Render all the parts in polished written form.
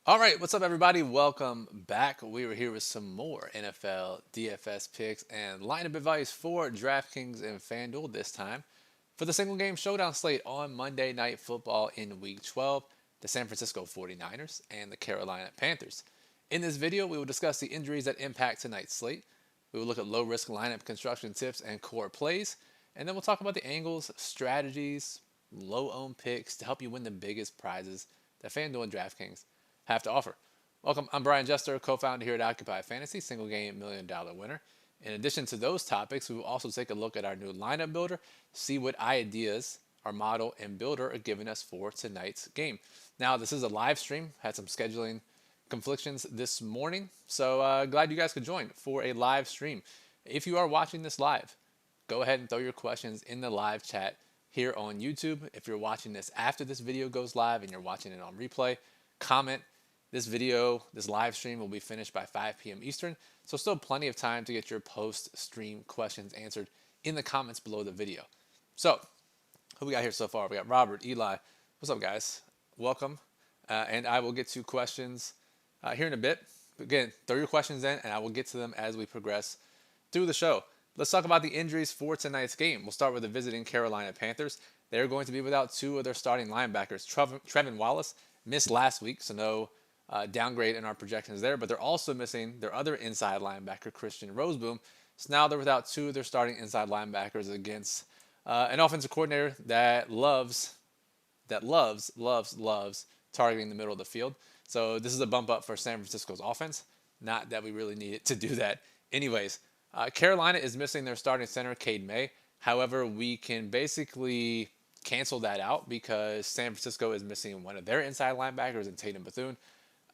All right, what's up, everybody? Welcome back. We were here with some more NFL DFS picks and lineup advice for DraftKings and FanDuel this time for the single game showdown slate on Monday Night Football in Week 12, the San Francisco 49ers and the Carolina Panthers. In this video, we will discuss the injuries that impact tonight's slate. We will look at low risk lineup construction tips and core plays, and then we'll talk about the angles, strategies, low owned picks to help you win the biggest prizes that FanDuel and DraftKings have to offer. Welcome, I'm Brian Jester, co-founder here at Occupy Fantasy, single game $1 million winner. In addition to those topics, we will also take a look at our new lineup builder, see what ideas our model and builder are giving us for tonight's game. Now, this is a live stream, had some scheduling conflictions this morning, so glad you guys could join for a live stream. If you are watching this live, go ahead and throw your questions in the live chat here on YouTube. If you're watching this after this video goes live and you're watching it on replay, comment. This video, this live stream will be finished by 5 p.m. Eastern, so still plenty of time to get your post-stream questions answered in the comments below the video. So, who we got here so far? We got Robert, Eli. What's up, guys? Welcome. And I will get to questions here in a bit. Again, throw your questions in, and I will get to them as we progress through the show. Let's talk about the injuries for tonight's game. We'll start with the visiting Carolina Panthers. They're going to be without two of their starting linebackers. Trevin Wallace missed last week, so no downgrade in our projections there, but they're also missing their other inside linebacker, Christian Roseboom. So now they're without two of their starting inside linebackers against an offensive coordinator that loves targeting the middle of the field. So this is a bump up for San Francisco's offense. Not that we really need it to do that. Anyways, Carolina is missing their starting center, Cade May. However, we can basically cancel that out because San Francisco is missing one of their inside linebackers in Tatum Bethune.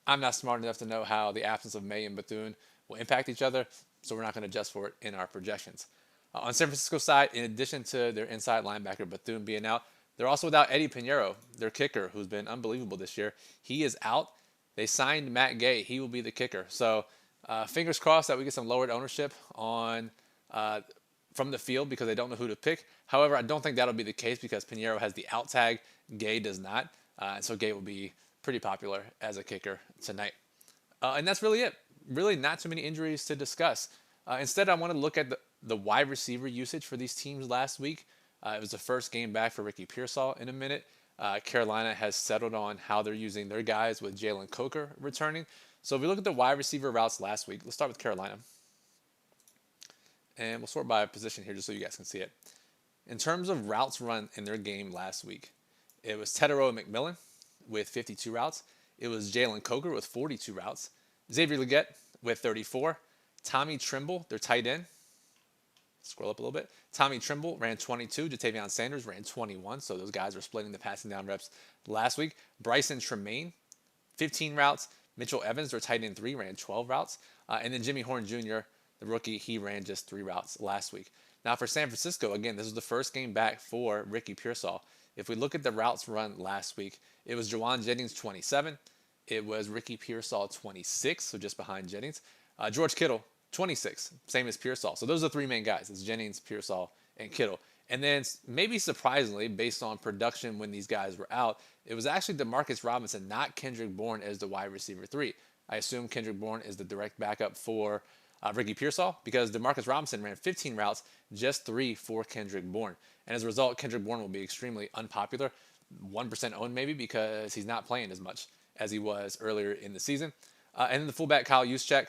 I'm not smart enough to know how the absence of May and Bethune will impact each other, so we're not going to adjust for it in our projections. On San Francisco's side, in addition to their inside linebacker Bethune being out, they're also without Eddie Pinheiro, their kicker, who's been unbelievable this year. He is out. They signed Matt Gay. He will be the kicker. So fingers crossed that we get some lowered ownership on from the field because they don't know who to pick. However, I don't think that'll be the case because Pinheiro has the out tag. Gay does not. And so Gay will be pretty popular as a kicker tonight. And that's really it. Really not too many injuries to discuss. Instead, I want to look at the wide receiver usage for these teams last week. It was the first game back for Ricky Pearsall in a minute. Carolina has settled on how they're using their guys with Jalen Coker returning. So if we look at the wide receiver routes last week, let's start with Carolina. And we'll sort by position here just so you guys can see it. In terms of routes run in their game last week, it was Tedero McMillan with 52 routes. It was Jalen Coker with 42 routes. Xavier Legette with 34. Tommy Trimble, their tight end. Scroll up a little bit. Tommy Trimble ran 22. Jatavion Sanders ran 21. So those guys were splitting the passing down reps last week. Bryson Tremaine, 15 routes. Mitchell Evans, their tight end 3, ran 12 routes. And then Jimmy Horn Jr., the rookie, he ran just 3 routes last week. Now for San Francisco, again, this was the first game back for Ricky Pearsall. If we look at the routes run last week, it was Jawan Jennings 27. It was Ricky Pearsall 26, so just behind Jennings. George Kittle 26, same as Pearsall. So those are the 3 main guys. It's Jennings, Pearsall, and Kittle. And then maybe surprisingly, based on production when these guys were out, it was actually Demarcus Robinson, not Kendrick Bourne, as the wide receiver 3. I assume Kendrick Bourne is the direct backup for Ricky Pearsall because Demarcus Robinson ran 15 routes, just 3 for Kendrick Bourne. And as a result, Kendrick Bourne will be extremely unpopular, 1% owned maybe because he's not playing as much as he was earlier in the season. And then the fullback Kyle Juszczyk,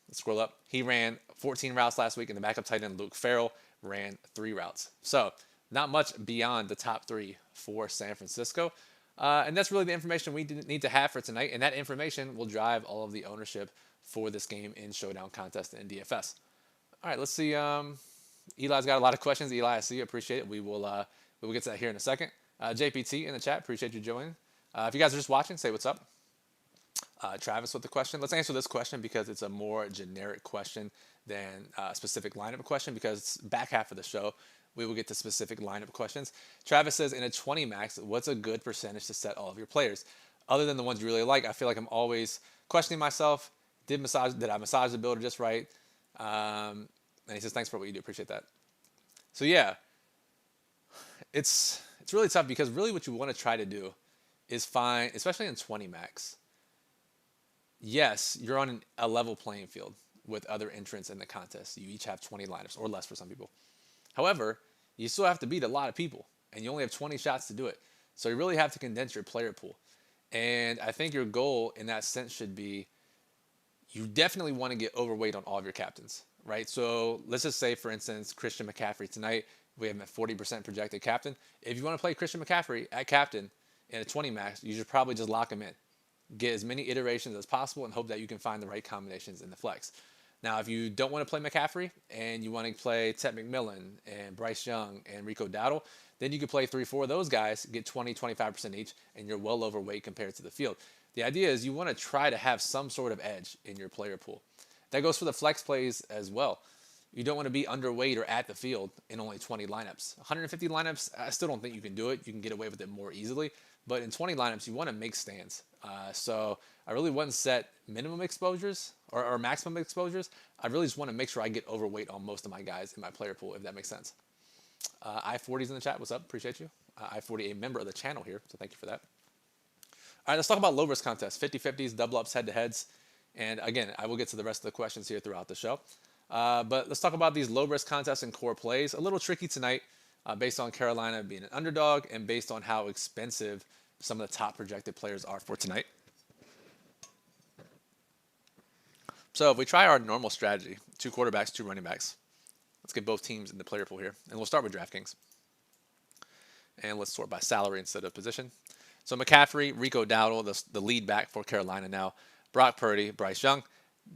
let's scroll up. He ran 14 routes last week, and the backup tight end Luke Farrell ran 3 routes. So not much beyond the top 3 for San Francisco. And that's really the information we need to have for tonight. And that information will drive all of the ownership for this game in Showdown Contest and DFS. All right, let's see. Eli's got a lot of questions. Eli, I see you. Appreciate it. We will get to that here in a second. JPT in the chat, appreciate you joining. If you guys are just watching, say what's up. Travis with the question. Let's answer this question because it's a more generic question than a specific lineup question because back half of the show, we will get to specific lineup questions. Travis says, in a 20 max, what's a good percentage to set all of your players? Other than the ones you really like, I feel like I'm always questioning myself. Did I massage the builder just right? And he says, thanks for what you do. Appreciate that. So yeah, it's really tough because really what you want to try to do is find, especially in 20 max, yes, you're on a level playing field with other entrants in the contest. You each have 20 lineups or less for some people. However, you still have to beat a lot of people, and you only have 20 shots to do it. So you really have to condense your player pool. And I think your goal in that sense should be you definitely want to get overweight on all of your captains, right? So let's just say, for instance, Christian McCaffrey tonight, we have him at 40% projected captain. If you want to play Christian McCaffrey at captain in a 20 max, you should probably just lock him in. Get as many iterations as possible and hope that you can find the right combinations in the flex. Now, if you don't want to play McCaffrey and you want to play Ted McMillan and Bryce Young and Rico Dowdle, then you could play 3-4 of those guys, get 20, 25% each, and you're well overweight compared to the field. The idea is you want to try to have some sort of edge in your player pool. That goes for the flex plays as well. You don't want to be underweight or at the field in only 20 lineups. 150 lineups, I still don't think you can do it. You can get away with it more easily. But in 20 lineups, you want to make stands. So I really wouldn't set minimum exposures or maximum exposures. I really just want to make sure I get overweight on most of my guys in my player pool, if that makes sense. I40's in the chat. What's up? Appreciate you. I40, a member of the channel here, so thank you for that. All right, let's talk about low risk contests, 50-50s, double ups, head to heads. And again, I will get to the rest of the questions here throughout the show. But let's talk about these low risk contests and core plays. A little tricky tonight based on Carolina being an underdog and based on how expensive some of the top projected players are for tonight. So if we try our normal strategy, 2 quarterbacks, 2 running backs, let's get both teams in the player pool here. And we'll start with DraftKings. And let's sort by salary instead of position. So McCaffrey, Rico Dowdle, the lead back for Carolina now. Brock Purdy, Bryce Young.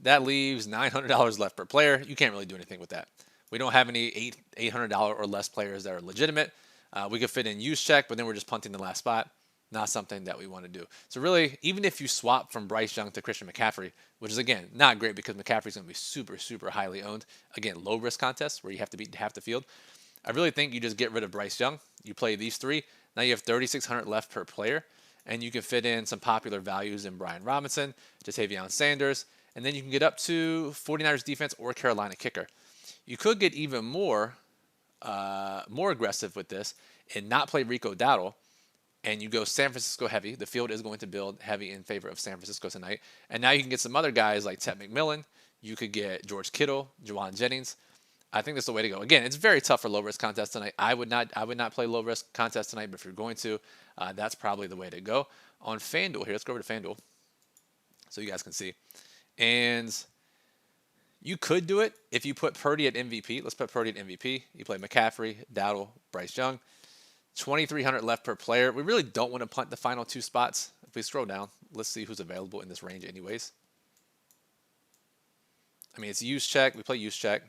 That leaves $900 left per player. You can't really do anything with that. We don't have any $800 or less players that are legitimate. We could fit in use check, but then we're just punting the last spot. Not something that we want to do. So really, even if you swap from Bryce Young to Christian McCaffrey, which is, again, not great because McCaffrey's going to be super, super highly owned. Again, low-risk contests where you have to beat half the field. I really think you just get rid of Bryce Young. You play these 3. Now you have $3,600 left per player, and you can fit in some popular values in Brian Robinson, Jatavion Sanders, and then you can get up to 49ers defense or Carolina kicker. You could get even more aggressive with this and not play Rico Dowdle, and you go San Francisco heavy. The field is going to build heavy in favor of San Francisco tonight. And now you can get some other guys like Ted McMillan. You could get George Kittle, Juwan Jennings. I think that's the way to go. Again, it's very tough for low-risk contests tonight. I would not play low-risk contests tonight, but if you're going to, that's probably the way to go. On FanDuel here, let's go over to FanDuel so you guys can see. And you could do it if you put Purdy at MVP. Let's put Purdy at MVP. You play McCaffrey, Dowdle, Bryce Young. $2,300 left per player. We really don't want to punt the final 2 spots. If we scroll down, let's see who's available in this range anyways. I mean, it's use check. We play use check.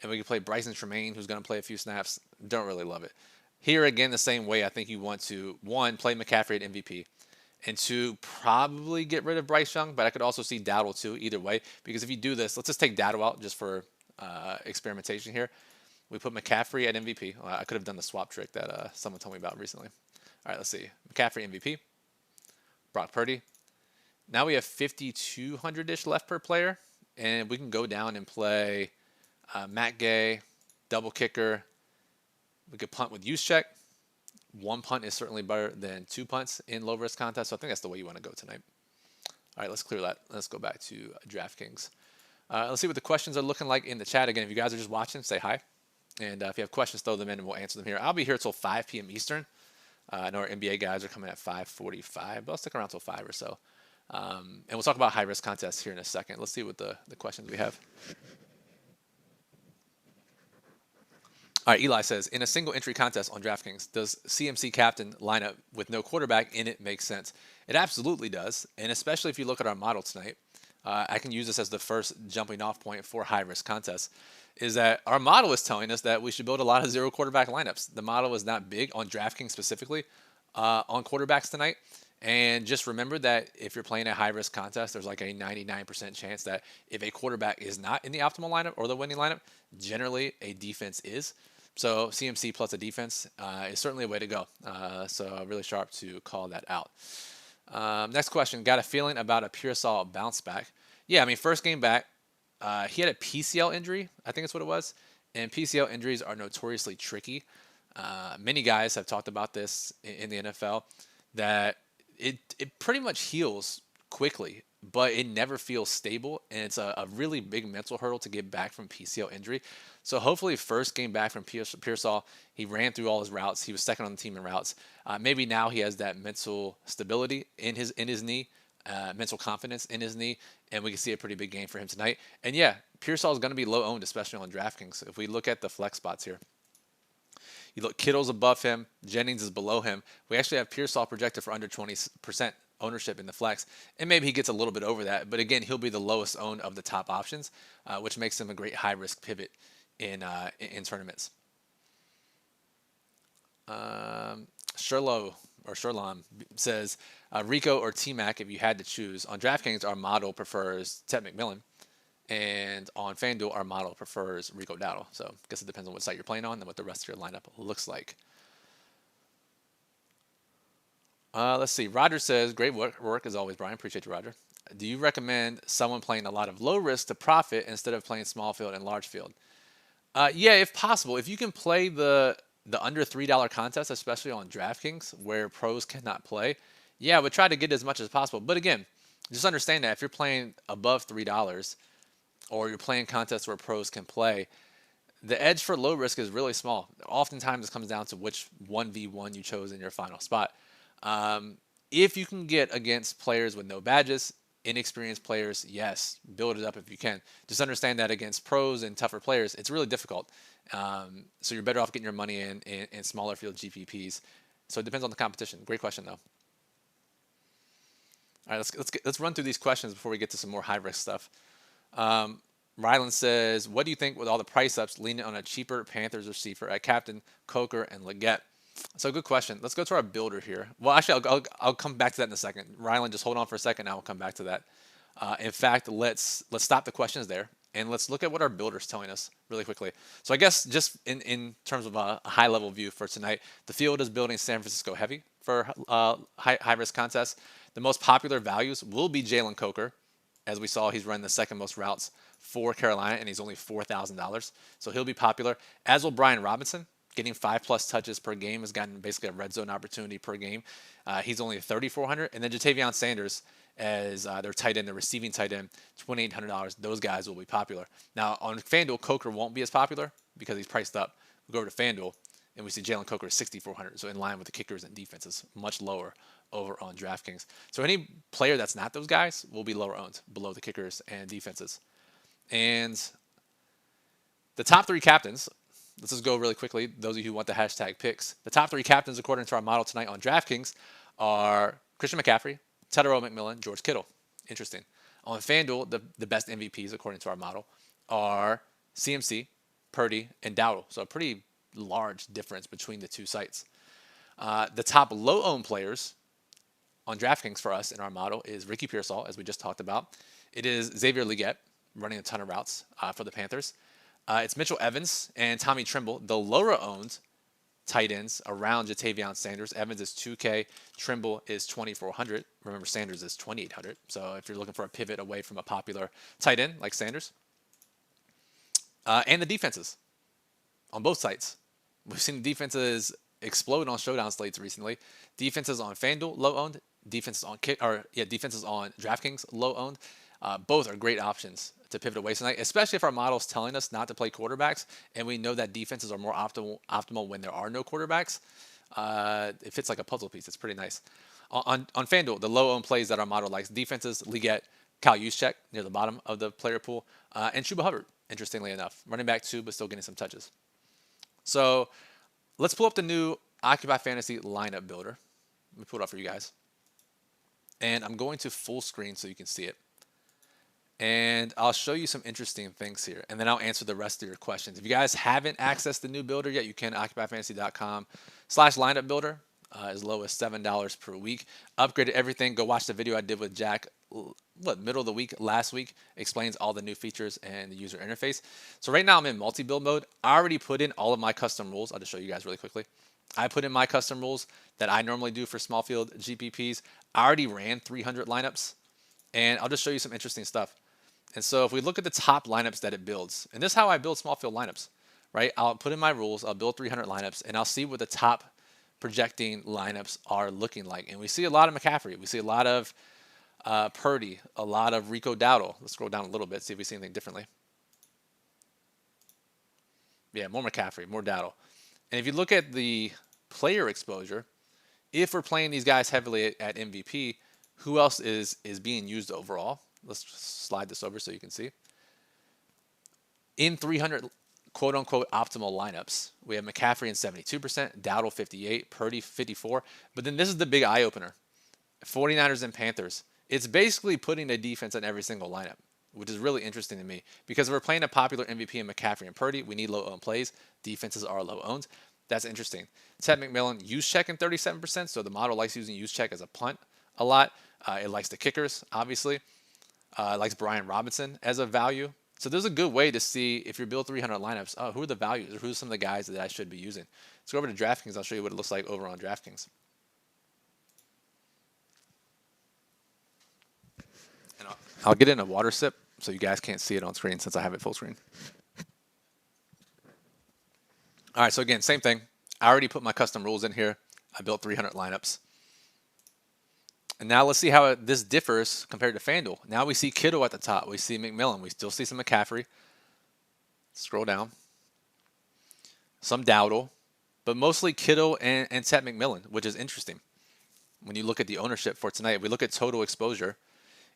And we can play Bryson Tremaine, who's going to play a few snaps. Don't really love it. Here, again, the same way, I think you want to, 1, play McCaffrey at MVP. And 2, probably get rid of Bryce Young. But I could also see Dowdle, too, either way. Because if you do this, let's just take Dowdle out just for experimentation here. We put McCaffrey at MVP. I could have done the swap trick that someone told me about recently. All right, let's see. McCaffrey MVP. Brock Purdy. Now we have 5,200-ish left per player. And we can go down and play Matt Gay, double kicker. We could punt with use check. 1 punt is certainly better than 2 punts in low-risk contests. So I think that's the way you want to go tonight. All right, let's clear that. Let's go back to DraftKings. Let's see what the questions are looking like in the chat. Again, if you guys are just watching, say hi. And if you have questions, throw them in and we'll answer them here. I'll be here till 5 p.m. Eastern. I know our NBA guys are coming at 5:45, but I'll stick around till 5 or so. And we'll talk about high-risk contests here in a second. Let's see what the questions we have. All right, Eli says, in a single entry contest on DraftKings, does CMC captain lineup with no quarterback in it make sense? It absolutely does, and especially if you look at our model tonight, I can use this as the first jumping off point for high-risk contests, is that our model is telling us that we should build a lot of 0 quarterback lineups. The model is not big on DraftKings specifically on quarterbacks tonight. And just remember that if you're playing a high-risk contest, there's like a 99% chance that if a quarterback is not in the optimal lineup or the winning lineup, generally a defense is. So CMC plus a defense is certainly a way to go. So really sharp to call that out. Next question. Got a feeling about a Pearsall bounce back? Yeah, I mean, first game back, he had a PCL injury. I think that's what it was. And PCL injuries are notoriously tricky. Many guys have talked about this in the NFL, that it pretty much heals quickly, but it never feels stable, and it's a really big mental hurdle to get back from PCL injury. So hopefully, first game back from Pearsall, he ran through all his routes. He was second on the team in routes. Maybe now he has that mental stability in his knee, mental confidence in his knee, and we can see a pretty big game for him tonight. And yeah, Pearsall is going to be low owned, especially on DraftKings. If we look at the flex spots here, you look, Kittle's above him, Jennings is below him. We actually have Pearsall projected for under 20% ownership in the flex, and maybe he gets a little bit over that. But again, he'll be the lowest owned of the top options, which makes him a great high risk pivot in tournaments. Sherlon says Rico or T-Mac if you had to choose. On DraftKings, our model prefers Ted McMillan, and on FanDuel, our model prefers Rico Dowdle. So I guess it depends on what site you're playing on and what the rest of your lineup looks like. Let's see. Roger says, great work as always, Brian. Appreciate you, Roger. Do you recommend someone playing a lot of low risk to profit instead of playing small field and large field? Yeah, if possible. If you can play the under $3 contest, especially on DraftKings, where pros cannot play, yeah, I would try to get as much as possible. But again, just understand that if you're playing above $3 or you're playing contests where pros can play, the edge for low risk is really small. Oftentimes, it comes down to which 1v1 you chose in your final spot. If you can get against players with no badges, inexperienced players, yes, build it up if you can. Just understand that against pros and tougher players, it's really difficult. So you're better off getting your money in smaller field GPPs. So it depends on the competition. Great question, though. All right, let's run through these questions before we get to some more high risk stuff. Rylan says, what do you think with all the price ups leaning on a cheaper Panthers receiver at captain, Coker, and Leggett? So good question. Let's go to our builder here. Well, actually, I'll come back to that in a second. Rylan, just hold on for a second. I will come back to that. In fact, let's stop the questions there and let's look at what our builder's telling us really quickly. So I guess just in terms of a high level view for tonight, the field is building San Francisco heavy for high risk contests. The most popular values will be Jalen Coker. As we saw, he's running the second most routes for Carolina, and he's only $4,000. So he'll be popular, as will Brian Robinson. Getting 5+ touches per game has gotten basically a red zone opportunity per game. He's only $3,400. And then Jatavion Sanders as their tight end, the receiving tight end, $2,800. Those guys will be popular. Now, on FanDuel, Coker won't be as popular because he's priced up. We go over to FanDuel, and we see Jalen Coker is $6,400. So in line with the kickers and defenses, much lower over on DraftKings. So any player that's not those guys will be lower owned, below the kickers and defenses. And the top 3 captains, let's just go really quickly. Those of you who want the hashtag picks. The top 3 captains, according to our model tonight on DraftKings, are Christian McCaffrey, Tedero McMillan, George Kittle. Interesting. On FanDuel, the best MVPs, according to our model, are CMC, Purdy, and Dowdle. So a pretty large difference between the two sites. The top low-owned players on DraftKings for us in our model is Ricky Pearsall, as we just talked about. It is Xavier Leggett, running a ton of routes for the Panthers. It's Mitchell Evans and Tommy Trimble, the lower-owned tight ends around Jatavion Sanders. Evans is $2K. Trimble is $2,400. Remember, Sanders is $2,800. So if you're looking for a pivot away from a popular tight end like Sanders. And the defenses on both sites. We've seen the defenses explode on showdown slates recently. Defenses on FanDuel, low-owned. Defenses on DraftKings, low-owned. Both are great options to pivot away tonight, especially if our model is telling us not to play quarterbacks, and we know that defenses are more optimal when there are no quarterbacks. It fits like a puzzle piece. It's pretty nice. On FanDuel, the low-owned plays that our model likes: defenses, Leggett, Kyle Juszczyk near the bottom of the player pool, and Chuba Hubbard, interestingly enough. Running back 2, but still getting some touches. So let's pull up the new Occupy Fantasy lineup builder. Let me pull it up for you guys. And I'm going to full screen so you can see it. And I'll show you some interesting things here, and then I'll answer the rest of your questions. If you guys haven't accessed the new builder yet, you can occupyfantasy.com/lineup builder, as low as $7 per week. Upgraded everything. Go watch the video I did with Jack, middle of the week, last week. Explains all the new features and the user interface. So right now I'm in multi-build mode. I already put in all of my custom rules. I'll just show you guys really quickly. I put in my custom rules that I normally do for small field GPPs. I already ran 300 lineups, and I'll just show you some interesting stuff. And so if we look at the top lineups that it builds, and this is how I build small field lineups, right? I'll put in my rules, I'll build 300 lineups, and I'll see what the top projecting lineups are looking like. And we see a lot of McCaffrey. We see a lot of Purdy, a lot of Rico Dowdle. Let's scroll down a little bit, see if we see anything differently. Yeah, more McCaffrey, more Dowdle. And if you look at the player exposure, if we're playing these guys heavily at MVP, who else is being used overall? Let's slide this over so you can see. In 300 quote-unquote optimal lineups, we have McCaffrey in 72%, Dowdle 58%, Purdy 54%. But then this is the big eye-opener. 49ers and Panthers. It's basically putting a defense in every single lineup, which is really interesting to me. Because if we're playing a popular MVP in McCaffrey and Purdy, we need low-owned plays. Defenses are low-owned. That's interesting. Ted McMillan, use check in 37%, so the model likes using use check as a punt a lot. It likes the kickers, obviously. It likes Brian Robinson as a value. So there's a good way to see if you build 300 lineups, who are the values or who are some of the guys that I should be using. Let's go over to DraftKings. I'll show you what it looks like over on DraftKings. And I'll get in a water sip so you guys can't see it on screen since I have it full screen. All right, so again, same thing. I already put my custom rules in here. I built 300 lineups. And now let's see how this differs compared to FanDuel. Now we see Kittle at the top. We see McMillan. We still see some McCaffrey. Scroll down. Some Dowdle. But mostly Kittle and Ted McMillan, which is interesting. When you look at the ownership for tonight, we look at total exposure.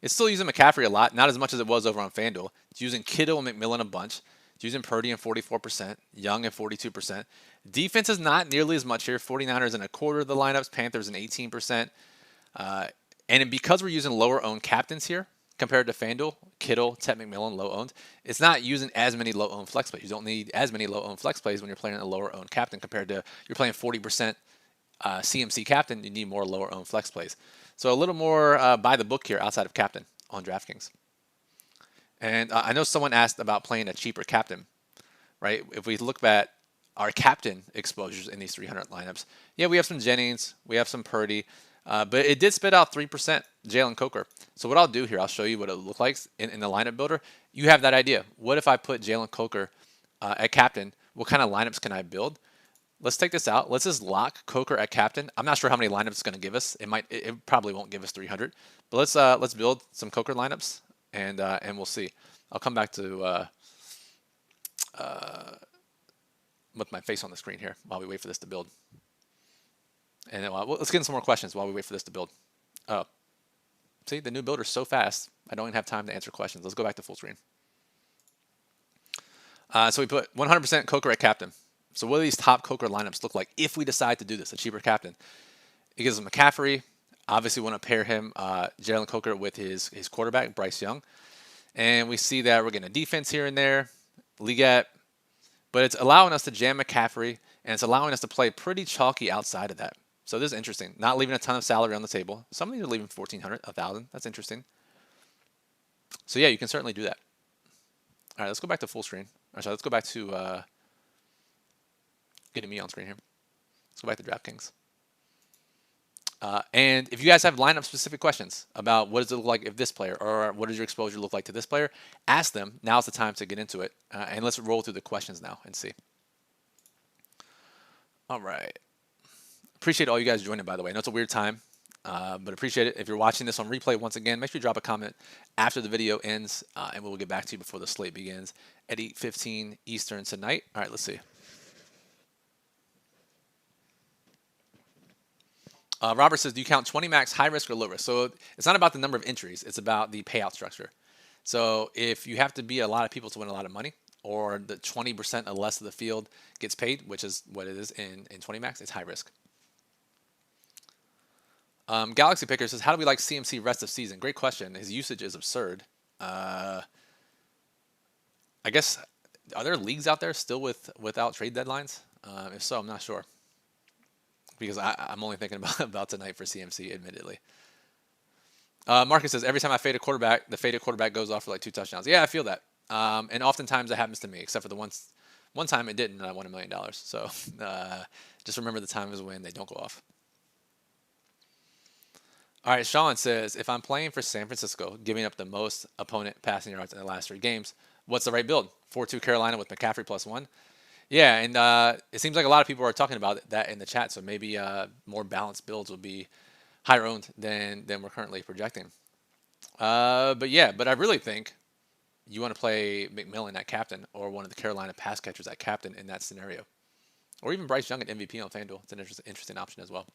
It's still using McCaffrey a lot, not as much as it was over on FanDuel. It's using Kittle and McMillan a bunch. It's using Purdy in 44%, Young in 42%. Defense is not nearly as much here. 49ers in a quarter of the lineups, Panthers in 18%. And because we're using lower owned captains here compared to FanDuel, Kittle, Ted McMillan, low owned, it's not using as many low owned flex plays. You don't need as many low owned flex plays when you're playing a lower owned captain compared to you're playing 40% CMC captain. You need more lower owned flex plays. So a little more by the book here outside of captain on DraftKings. And I know someone asked about playing a cheaper captain, right? If we look at our captain exposures in these 300 lineups, yeah, we have some Jennings, we have some Purdy, but it did spit out 3% Jalen Coker. So what I'll do here, I'll show you what it looks like in the lineup builder. You have that idea. What if I put Jalen Coker at captain? What kind of lineups can I build? Let's take this out. Let's just lock Coker at captain. I'm not sure how many lineups it's going to give us. It probably won't give us 300. But let's build some Coker lineups and we'll see. I'll come back to with my face on the screen here while we wait for this to build. And then, let's get in some more questions while we wait for this to build. Oh, see, the new builder's so fast, I don't even have time to answer questions. Let's go back to full screen. So we put 100% Coker at captain. So what do these top Coker lineups look like if we decide to do this, a cheaper captain? It gives us McCaffrey. Obviously, we want to pair him, Jalen Coker, with his quarterback, Bryce Young. And we see that we're getting a defense here and there, Ligat. But it's allowing us to jam McCaffrey, and it's allowing us to play pretty chalky outside of that. So this is interesting. Not leaving a ton of salary on the table. Some of these are leaving 1,400, 1,000. That's interesting. So yeah, you can certainly do that. All right, let's go back to full screen. Or sorry, let's go back to getting me on screen here. Let's go back to DraftKings. And if you guys have lineup specific questions about what does it look like if this player, or what does your exposure look like to this player, ask them. Now's the time to get into it. And let's roll through the questions now and see. All right. Appreciate all you guys joining, by the way. I know it's a weird time, but appreciate it. If you're watching this on replay, once again, make sure you drop a comment after the video ends, and we'll get back to you before the slate begins at 8:15 Eastern tonight. All right, let's see. Robert says, do you count 20 max high risk or low risk? So it's not about the number of entries. It's about the payout structure. So if you have to beat a lot of people to win a lot of money, or the 20% or less of the field gets paid, which is what it is in 20 max, it's high risk. Galaxy Picker says, how do we like CMC rest of season? Great question. His usage is absurd. I guess, are there leagues out there still without trade deadlines? If so, I'm not sure. Because I'm only thinking about tonight for CMC, admittedly. Marcus says, every time I fade a quarterback, the faded quarterback goes off for like 2 touchdowns. Yeah, I feel that. And oftentimes that happens to me, except for the one time it didn't, and I won $1 million. So just remember the times when they don't go off. All right, Sean says, if I'm playing for San Francisco, giving up the most opponent passing yards in the last 3 games, what's the right build? 4-2 Carolina with McCaffrey +1. Yeah, and it seems like a lot of people are talking about that in the chat, so maybe more balanced builds will be higher owned than we're currently projecting. But I really think you want to play McMillan at captain or one of the Carolina pass catchers at captain in that scenario, or even Bryce Young at MVP on FanDuel. It's an interesting option as well.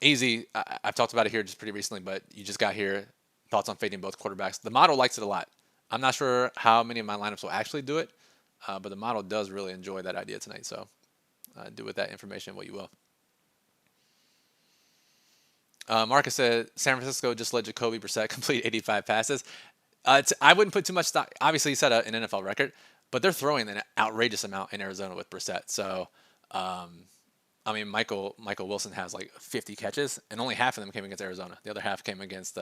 Easy. I've talked about it here just pretty recently, but you just got here. Thoughts on fading both quarterbacks. The model likes it a lot. I'm not sure how many of my lineups will actually do it, but the model does really enjoy that idea tonight. So do with that information what you will. Marcus said San Francisco just let Jacoby Brissett complete 85 passes. I wouldn't put too much stock. Obviously, he set an NFL record, but they're throwing an outrageous amount in Arizona with Brissett. So, I mean, Michael Wilson has like 50 catches, and only half of them came against Arizona. The other half came against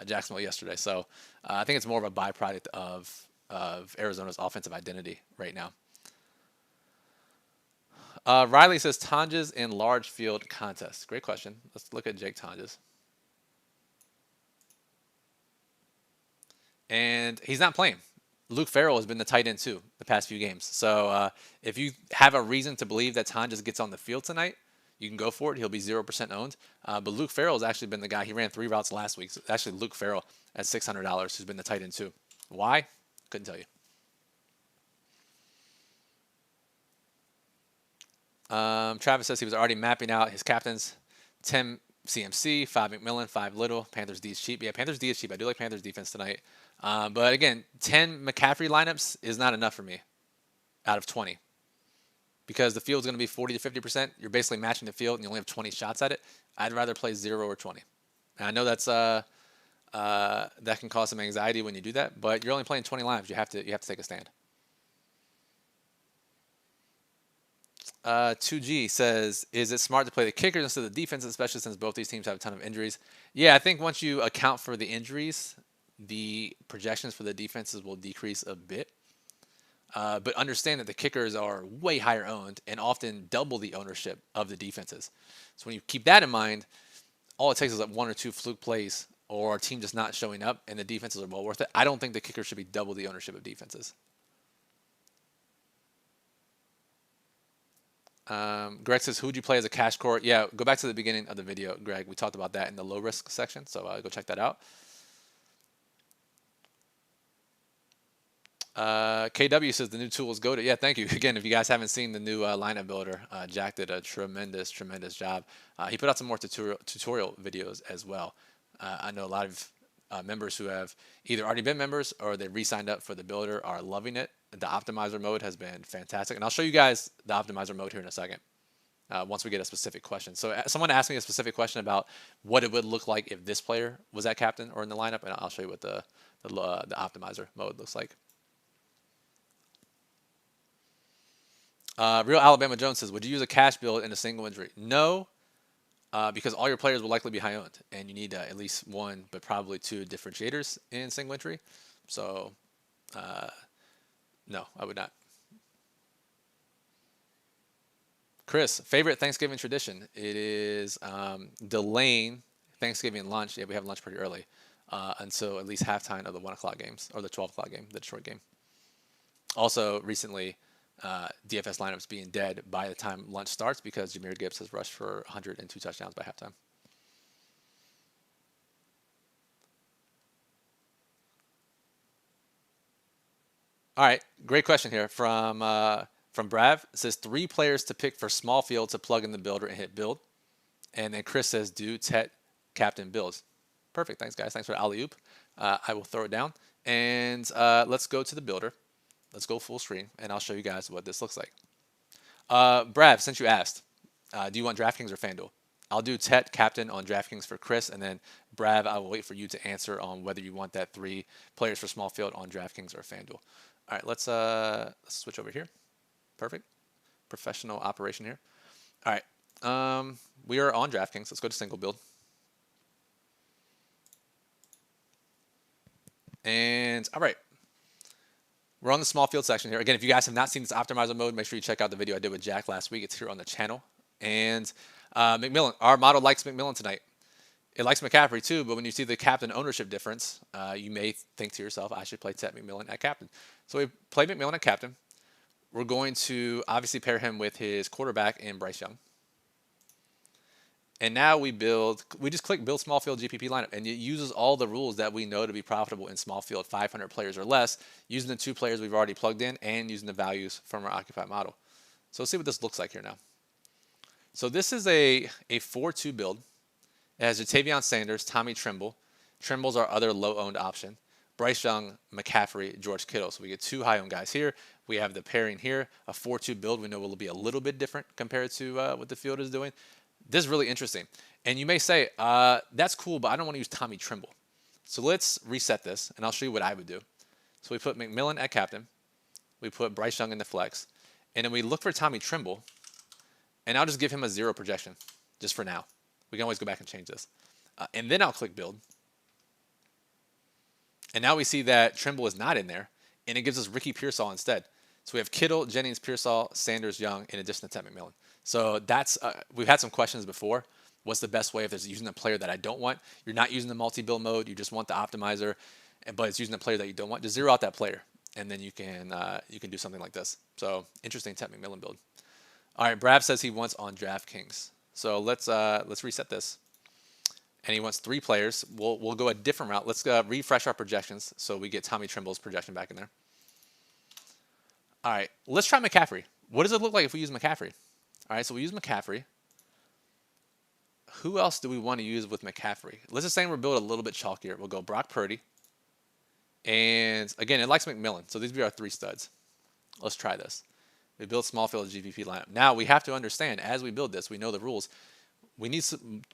Jacksonville yesterday. So, I think it's more of a byproduct of Arizona's offensive identity right now. Riley says Tonjes in large field contests. Great question. Let's look at Jake Tonjes. And he's not playing. Luke Farrell has been the tight end too the past few games. So if you have a reason to believe that Tonjes gets on the field tonight, you can go for it. He'll be 0% owned. But Luke Farrell has actually been the guy. He ran 3 routes last week. So it's actually Luke Farrell at $600 who's been the tight end too. Why? Couldn't tell you. Travis says he was already mapping out his captains. 10 CMC, 5 McMillan, 5 Little. Panthers D is cheap. Yeah, Panthers D is cheap. I do like Panthers defense tonight. But again, 10 McCaffrey lineups is not enough for me out of 20. Because the field's going to be 40 to 50%. You're basically matching the field and you only have 20 shots at it. I'd rather play 0 or 20. And I know that's that can cause some anxiety when you do that, but you're only playing 20 lives. You have to take a stand. 2G says, is it smart to play the kickers instead of the defense, especially since both these teams have a ton of injuries? Yeah, I think once you account for the injuries, the projections for the defenses will decrease a bit. But understand that the kickers are way higher owned and often double the ownership of the defenses. So when you keep that in mind, all it takes is like 1 or 2 fluke plays or a team just not showing up and the defenses are well worth it. I don't think the kicker should be double the ownership of defenses. Greg says, who would you play as a cash court? Yeah, go back to the beginning of the video, Greg. We talked about that in the low risk section, so go check that out. KW says the new tool is goated. Yeah, thank you. Again, if you guys haven't seen the new lineup builder, Jack did a tremendous job. He put out some more tutorial videos as well. I know a lot of members who have either already been members or they re-signed up for the builder are loving it. The optimizer mode has been fantastic. And I'll show you guys the optimizer mode here in a second once we get a specific question. So someone asked me a specific question about what it would look like if this player was at captain or in the lineup, and I'll show you what the optimizer mode looks like. Real Alabama Jones says, would you use a cash build in a single injury? No, because all your players will likely be high owned, and you need at least 1, but probably 2 differentiators in single injury. So, no, I would not. Chris, favorite Thanksgiving tradition? It is delaying Thanksgiving lunch. Yeah, we have lunch pretty early until at least halftime of the 1 o'clock games or the 12 o'clock game, the Detroit game. Also, recently, DFS lineups being dead by the time lunch starts because Jahmyr Gibbs has rushed for 102 touchdowns by halftime. All right, great question here from Brav. It says 3 players to pick for small field to plug in the builder and hit build. And then Chris says do Tet captain builds. Perfect. Thanks, guys. Thanks for the alley-oop. I will throw it down. And let's go to the builder. Let's go full screen, and I'll show you guys what this looks like. Brav, since you asked, do you want DraftKings or FanDuel? I'll do Tet captain on DraftKings for Chris, and then Brav, I will wait for you to answer on whether you want that 3 players for small field on DraftKings or FanDuel. All right, let's switch over here. Perfect. Professional operation here. All right, we are on DraftKings. Let's go to single build. And all right, we're on the small field section here. Again, if you guys have not seen this optimizer mode, make sure you check out the video I did with Jack last week. It's here on the channel. And McMillan, our model likes McMillan tonight. It likes McCaffrey too, but when you see the captain ownership difference, you may think to yourself, I should play Tet McMillan at captain. So we play McMillan at captain. We're going to obviously pair him with his quarterback in Bryce Young. And now we just click build small field GPP lineup, and it uses all the rules that we know to be profitable in small field, 500 players or less, using the 2 players we've already plugged in and using the values from our occupied model. So let's see what this looks like here now. So this is a 4-2 build. It has Ja'Tavion Sanders, Tommy Tremble. Tremble's our other low-owned option. Bryce Young, McCaffrey, George Kittle. So we get 2 high-owned guys here. We have the pairing here, a 4-2 build. We know will be a little bit different compared to what the field is doing. This is really interesting. And you may say, that's cool, but I don't want to use Tommy Tremble. So let's reset this, and I'll show you what I would do. So we put McMillan at captain. We put Bryce Young in the flex. And then we look for Tommy Tremble, and I'll just give him a 0 projection, just for now. We can always go back and change this. And then I'll click build. And now we see that Tremble is not in there, and it gives us Ricky Pearsall instead. So we have Kittle, Jennings, Pearsall, Sanders, Young, in addition to Ted McMillan. So that's we've had some questions before. What's the best way if there's using a player that I don't want? You're not using the multi-build mode. You just want the optimizer, but it's using a player that you don't want. Just zero out that player, and then you can do something like this. So interesting Ted McMillan build. All right, Brav says he wants on DraftKings. So let's reset this. And he wants 3 players. We'll go a different route. Let's refresh our projections so we get Tommy Tremble's projection back in there. All right, let's try McCaffrey. What does it look like if we use McCaffrey? All right, so we use McCaffrey. Who else do we want to use with McCaffrey? Let's just say we're build a little bit chalkier. We'll go Brock Purdy. And again, it likes McMillan. So these will be our 3 studs. Let's try this. We build small field GPP lineup. Now we have to understand, as we build this, we know the rules. We need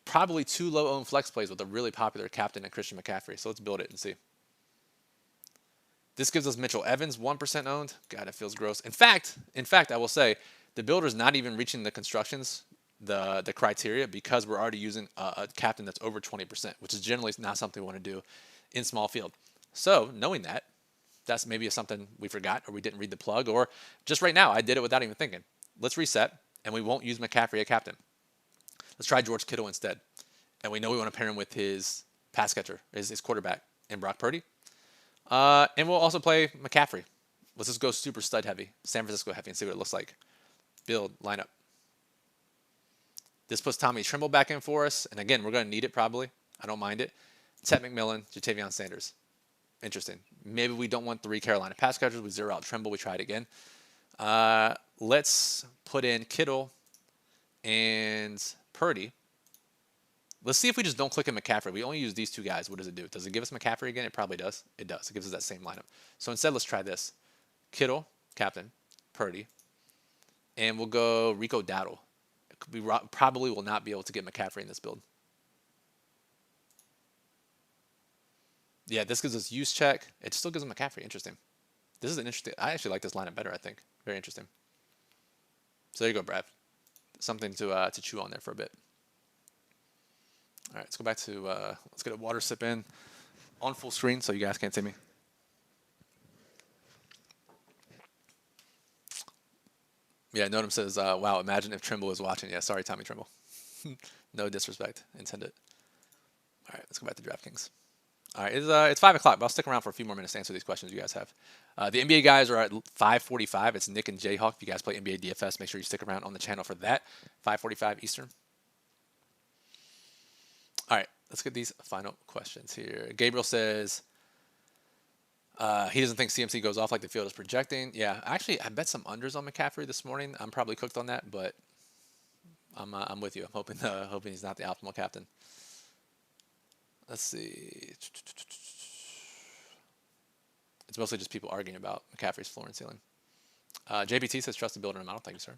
probably 2 low-owned flex plays with a really popular captain and Christian McCaffrey. So let's build it and see. This gives us Mitchell Evans, 1% owned. God, it feels gross. In fact, I will say, the builder's not even reaching the constructions, the criteria, because we're already using a captain that's over 20%, which is generally not something we want to do in small field. So knowing that, that's maybe something we forgot or we didn't read the plug, or just right now, I did it without even thinking. Let's reset, and we won't use McCaffrey at captain. Let's try George Kittle instead. And we know we want to pair him with his pass catcher, his quarterback, in Brock Purdy. And we'll also play McCaffrey. Let's just go super stud heavy, San Francisco heavy, and see what it looks like. Build, lineup. This puts Tommy Tremble back in for us. And again, we're going to need it probably. I don't mind it. Ted McMillan, Ja'Tavion Sanders. Interesting. Maybe we don't want 3 Carolina pass catchers. We zero out Tremble. We try it again. Let's put in Kittle and Purdy. Let's see if we just don't click in McCaffrey. We only use these 2 guys. What does it do? Does it give us McCaffrey again? It probably does. It does. It gives us that same lineup. So instead, let's try this. Kittle, captain, Purdy. And we'll go Rico Dowdle. We probably will not be able to get McCaffrey in this build. Yeah, this gives us use check. It still gives us McCaffrey. Interesting. This is an interesting. I actually like this lineup better, I think. Very interesting. So there you go, Brad. Something to chew on there for a bit. All right, let's go back to, let's get a water sip in on full screen so you guys can't see me. Yeah, Notam says, wow, imagine if Trimble was watching. Yeah, sorry, Tommy Trimble. No disrespect intended. All right, let's go back to DraftKings. All right, it's 5 o'clock, but I'll stick around for a few more minutes to answer these questions you guys have. The NBA guys are at 5:45. It's Nick and Jayhawk. If you guys play NBA DFS, make sure you stick around on the channel for that. 5:45 Eastern. All right, let's get these final questions here. Gabriel says he doesn't think CMC goes off like the field is projecting. Yeah, actually, I bet some unders on McCaffrey this morning. I'm probably cooked on that, but I'm with you. I'm hoping he's not the optimal captain. Let's see. It's mostly just people arguing about McCaffrey's floor and ceiling. JBT says trust the builder and model. Thank you, sir.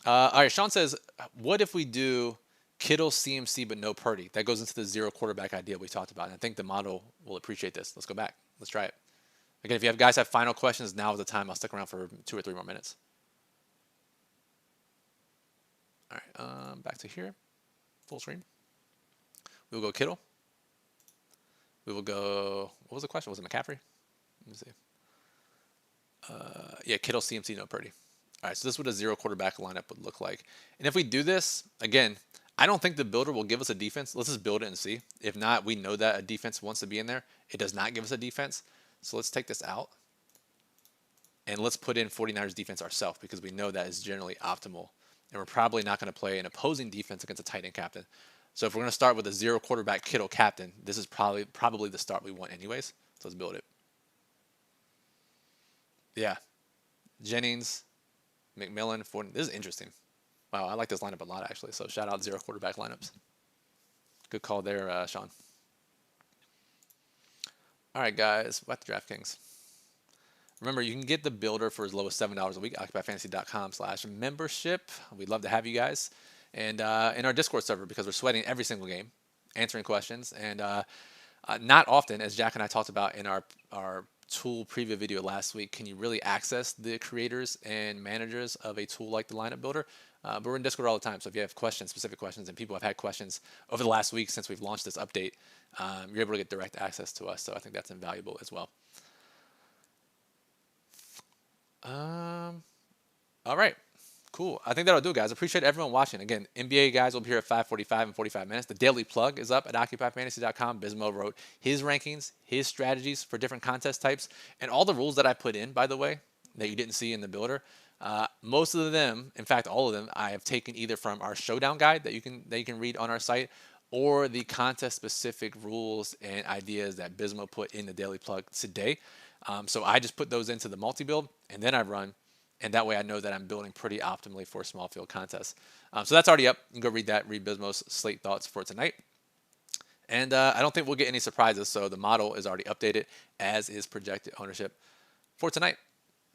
All right, Sean says, what if we do Kittle, CMC, but no Purdy? That goes into the 0 quarterback idea we talked about. And I think the model will appreciate this. Let's go back. Let's try it. Again, if you guys have final questions, now is the time. I'll stick around for 2 or 3 more minutes. All right, back to here. Full screen. We will go Kittle. We will go, what was the question? Was it McCaffrey? Let me see. Yeah, Kittle, CMC, no Purdy. All right, so this is what a 0 quarterback lineup would look like. And if we do this, again, I don't think the builder will give us a defense. Let's just build it and see. If not, we know that a defense wants to be in there. It does not give us a defense. So let's take this out. And let's put in 49ers defense ourselves because we know that is generally optimal and we're probably not going to play an opposing defense against a tight end captain. So if we're going to start with a 0 quarterback Kittle captain, this is probably the start we want anyways. So let's build it. Yeah, Jennings, McMillan, Ford. This is interesting. Wow, I like this lineup a lot actually. So shout out 0 quarterback lineups. Good call there, Sean. All right, guys, back to DraftKings. Remember, you can get the builder for as low as $7 a week, occupyfantasy.com/membership. We'd love to have you guys. And in our Discord server, because we're sweating every single game, answering questions. And not often, as Jack and I talked about in our tool preview video last week, can you really access the creators and managers of a tool like the lineup builder. But we're in Discord all the time, so if you have questions, specific questions, and people have had questions over the last week since we've launched this update, you're able to get direct access to us. So I think that's invaluable as well. All right, cool. I think that'll do it, guys. Appreciate everyone watching. Again, NBA guys will be here at 5:45 in 45 minutes. The daily plug is up at occupyfantasy.com. Bismo wrote his rankings, his strategies for different contest types, and all the rules that I put in, by the way, that you didn't see in the builder. Most of them, in fact, all of them, I have taken either from our Showdown guide that you can read on our site, or the contest-specific rules and ideas that Bismo put in the daily plug today. So I just put those into the multi-build, and then I run, and that way I know that I'm building pretty optimally for small field contests. So that's already up. You can go read that, read Bismo's slate thoughts for tonight. And I don't think we'll get any surprises, so the model is already updated, as is projected ownership for tonight.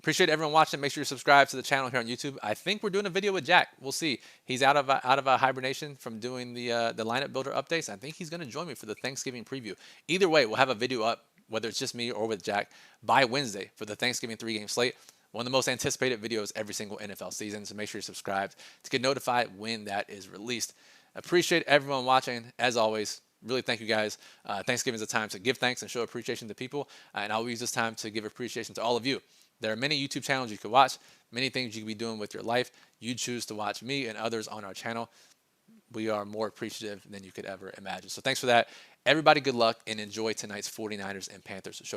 Appreciate everyone watching. Make sure you subscribe to the channel here on YouTube. I think we're doing a video with Jack. We'll see. He's out of a hibernation from doing the lineup builder updates. I think he's going to join me for the Thanksgiving preview. Either way, we'll have a video up, whether it's just me or with Jack, by Wednesday for the Thanksgiving 3-game slate. One of the most anticipated videos every single NFL season. So make sure you're subscribed to get notified when that is released. Appreciate everyone watching. As always, really thank you guys. Thanksgiving is a time to give thanks and show appreciation to people. And I'll use this time to give appreciation to all of you. There are many YouTube channels you could watch, many things you could be doing with your life. You choose to watch me and others on our channel. We are more appreciative than you could ever imagine. So thanks for that. Everybody, good luck and enjoy tonight's 49ers and Panthers showdown.